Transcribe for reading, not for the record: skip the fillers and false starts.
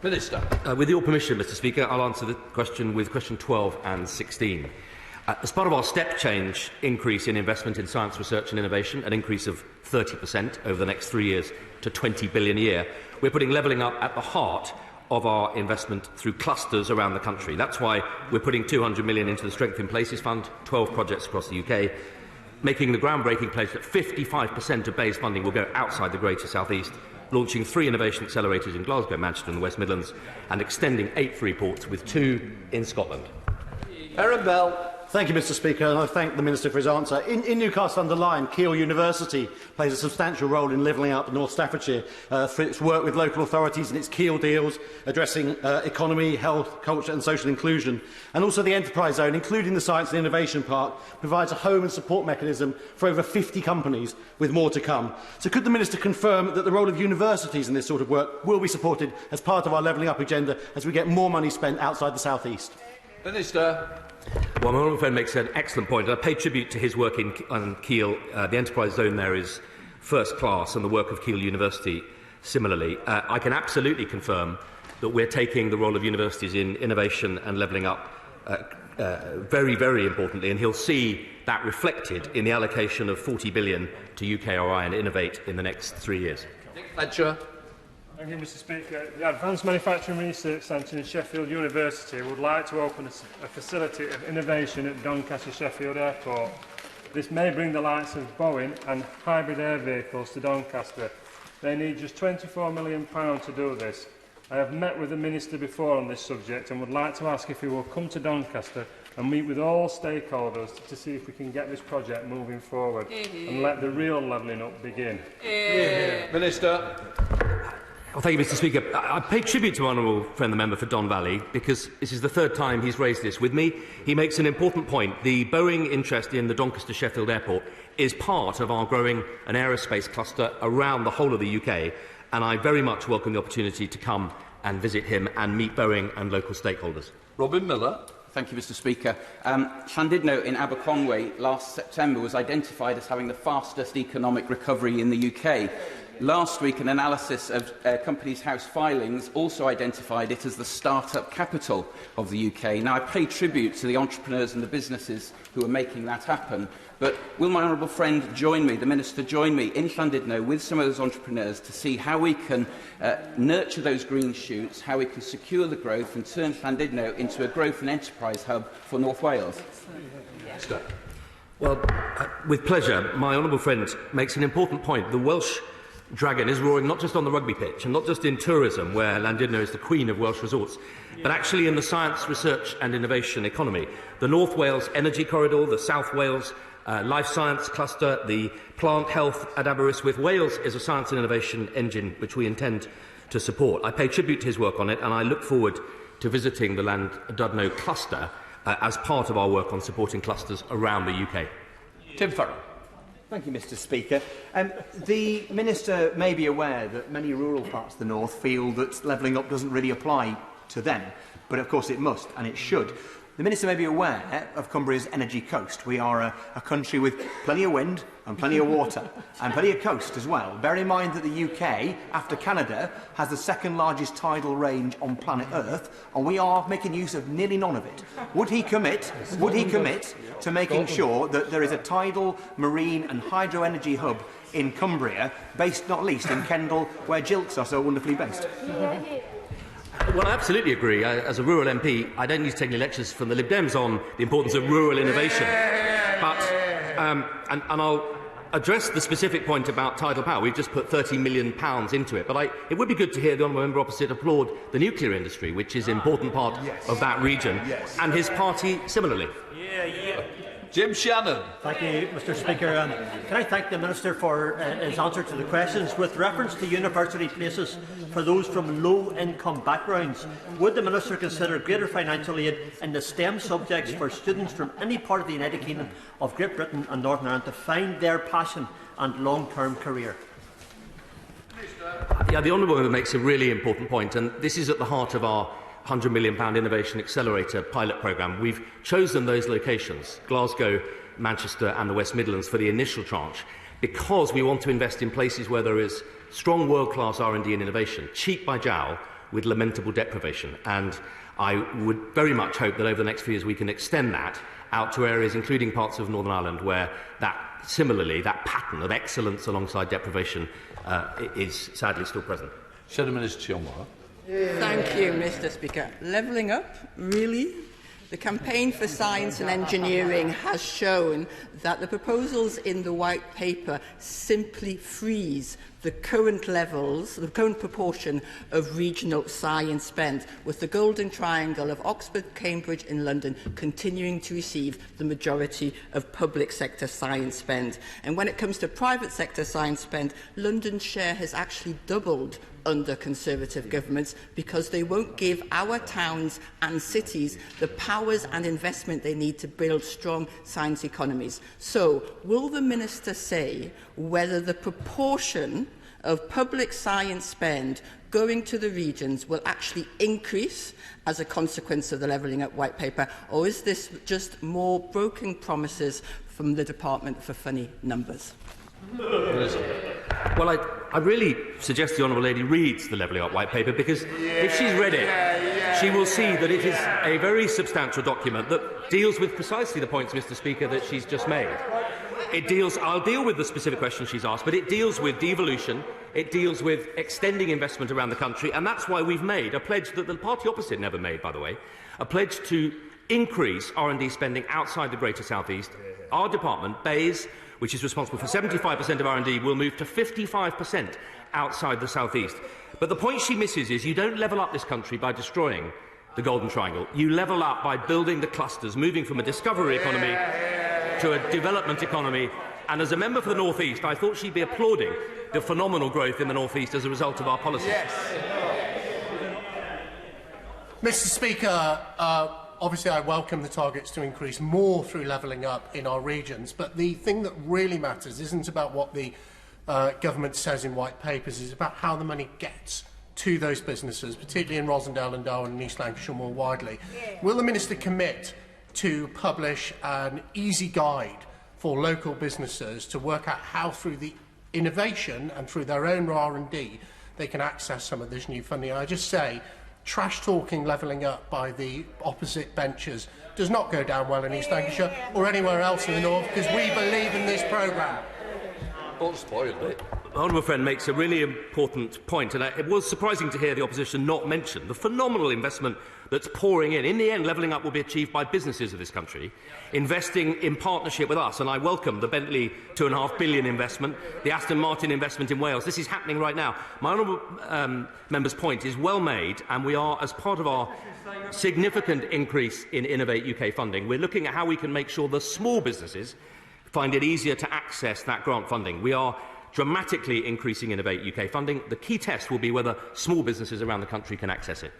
Minister. With your permission, Mr Speaker, I'll answer the question with question 12 and 16. As part of our step change increase in investment in science, research and innovation, an increase of 30% over the next 3 years to 20 billion a year, we're putting levelling up at the heart of our investment through clusters around the country. That's why we're putting 200 million into the Strength in Places Fund, 12 projects across the UK, making the groundbreaking pledge that 55% of BEIS funding will go outside the Greater South East, launching 3 innovation accelerators in Glasgow, Manchester and the West Midlands, and extending 8 free ports with 2 in Scotland. Aaron Bell. Thank you, Mr Speaker, and I thank the Minister for his answer. In Newcastle-under-Lyme, Keele University plays a substantial role in levelling up North Staffordshire for its work with local authorities and its Keele deals addressing economy, health, culture and social inclusion. And also the Enterprise Zone, including the Science and Innovation Park, provides a home and support mechanism for over 50 companies, with more to come. So could the Minister confirm that the role of universities in this sort of work will be supported as part of our levelling up agenda as we get more money spent outside the South East? Minister. Well, my honourable friend makes an excellent point. I pay tribute to his work in Keele. The Enterprise Zone there is first class, and the work of Keele University similarly. I can absolutely confirm that we're taking the role of universities in innovation and levelling up very, very importantly, and he'll see that reflected in the allocation of 40 billion to UKRI and Innovate in the next 3 years. Fletcher. Thank you, Mr Speaker. The Advanced Manufacturing Research Centre in Sheffield University would like to open a facility of innovation at Doncaster Sheffield Airport. This may bring the likes of Boeing and hybrid air vehicles to Doncaster. They need just £24 million to do this. I have met with the Minister before on this subject and would like to ask if he will come to Doncaster and meet with all stakeholders to see if we can get this project moving forward and let the real levelling up begin. Minister. Well, thank you, Mr Speaker. I pay tribute to my honourable friend the member for Don Valley because this is the 3rd time he's raised this with me. He makes an important point. The Boeing interest in the Doncaster Sheffield Airport is part of our growing an aerospace cluster around the whole of the UK, and I very much welcome the opportunity to come and visit him and meet Boeing and local stakeholders. Robin Miller. Thank you, Mr Speaker. Llandudno in Aberconwy last September was identified as having the fastest economic recovery in the UK. Last week, an analysis of Companies House filings also identified it as the start-up capital of the UK. Now, I pay tribute to the entrepreneurs and the businesses who are making that happen, but will my honourable friend join me, the Minister join me, in Llandudno with some of those entrepreneurs to see how we can nurture those green shoots, how we can secure the growth and turn Llandudno into a growth and enterprise hub for North Wales? Well, with pleasure. My honourable friend makes an important point. The Welsh dragon is roaring not just on the rugby pitch and not just in tourism, where Llandudno is the queen of Welsh resorts, but actually in the science, research and innovation economy. The North Wales Energy Corridor, the South Wales Life Science Cluster, the plant health at Aberystwyth. Wales is a science and innovation engine which we intend to support. I pay tribute to his work on it, and I look forward to visiting the Llandudno cluster as part of our work on supporting clusters around the UK. Tim Farron. Thank you, Mr Speaker. The Minister may be aware that many rural parts of the North feel that levelling up doesn't really apply to them, but of course it must, and it should. The Minister may be aware of Cumbria's energy coast. We are a country with plenty of wind and plenty of water and plenty of coast as well. Bear in mind that the UK, after Canada, has the 2nd largest tidal range on planet Earth, and we are making use of nearly none of it. Would he commit to making sure that there is a tidal, marine and hydro energy hub in Cumbria, based not least in Kendal, where Gilts are so wonderfully based? Well, I absolutely agree. As a rural MP, I don't need to take any lectures from the Lib Dems on the importance of rural innovation. But, and I'll address the specific point about tidal power. We've just put £30 million into it. But it would be good to hear the honourable member opposite applaud the nuclear industry, which is an important part of that region, and his party similarly. Jim Shannon. Thank you, Mr Speaker. Can I thank the Minister for his answer to the questions? With reference to university places for those from low-income backgrounds, would the Minister consider greater financial aid in the STEM subjects for students from any part of the United Kingdom of Great Britain and Northern Ireland to find their passion and long-term career? Yeah, the honourable member makes a really important point, and this is at the heart of our £100 million Innovation Accelerator pilot programme. We've chosen those locations, Glasgow, Manchester and the West Midlands, for the initial tranche, because we want to invest in places where there is strong world-class R&D and innovation, cheek by jowl, with lamentable deprivation. And I would very much hope that over the next few years we can extend that out to areas, including parts of Northern Ireland, where similarly, that pattern of excellence alongside deprivation is sadly still present. Shadow Minister Chiomara. Thank you, Mr. Speaker. Levelling up, really? The campaign for science and engineering has shown that the proposals in the white paper simply freeze the current levels, the current proportion of regional science spend, with the golden triangle of Oxford, Cambridge and London continuing to receive the majority of public sector science spend. And when it comes to private sector science spend, London's share has actually doubled under Conservative governments, because they won't give our towns and cities the powers and investment they need to build strong science economies. So, will the Minister say whether the proportion of public science spend going to the regions will actually increase as a consequence of the Levelling Up White Paper, or is this just more broken promises from the Department for funny numbers? Well, I really suggest the Honourable Lady reads the Levelling Up White Paper, because if she's read it, she will see that it is a very substantial document that deals with precisely the points, Mr. Speaker, that she's just made. I'll deal with the specific question she's asked, but it deals with devolution, it deals with extending investment around the country, and that's why we've made a pledge that the party opposite never made, by the way, a pledge to increase R&D spending outside the Greater South East. Our department, BEIS, which is responsible for 75% of R&D, will move to 55% outside the South East. But the point she misses is you don't level up this country by destroying the Golden Triangle. You level up by building the clusters, moving from a discovery economy to a development economy. And as a member for the North East, I thought she'd be applauding the phenomenal growth in the North East as a result of our policies. Yes. Mr. Speaker, obviously I welcome the targets to increase more through levelling up in our regions, but the thing that really matters isn't about what the government says in white papers, it's about how the money gets to those businesses, particularly in Rosendale and Darwen and East Lancashire more widely. Will the Minister commit to publish an easy guide for local businesses to work out how, through the innovation and through their own R&D, they can access some of this new funding? I just say, trash-talking levelling up by the opposite benches does not go down well in East Lancashire or anywhere else in the north, because we believe in this programme. Don't spoil it. The honourable friend makes a really important point, and it was surprising to hear the opposition not mention the phenomenal investment that's pouring in. In the end, levelling up will be achieved by businesses of this country, investing in partnership with us, and I welcome the Bentley £2.5 billion investment, the Aston Martin investment in Wales. This is happening right now. My honourable member's point is well made, and we are, as part of our significant increase in Innovate UK funding, we're looking at how we can make sure the small businesses find it easier to access that grant funding. We are dramatically increasing Innovate UK funding. The key test will be whether small businesses around the country can access it.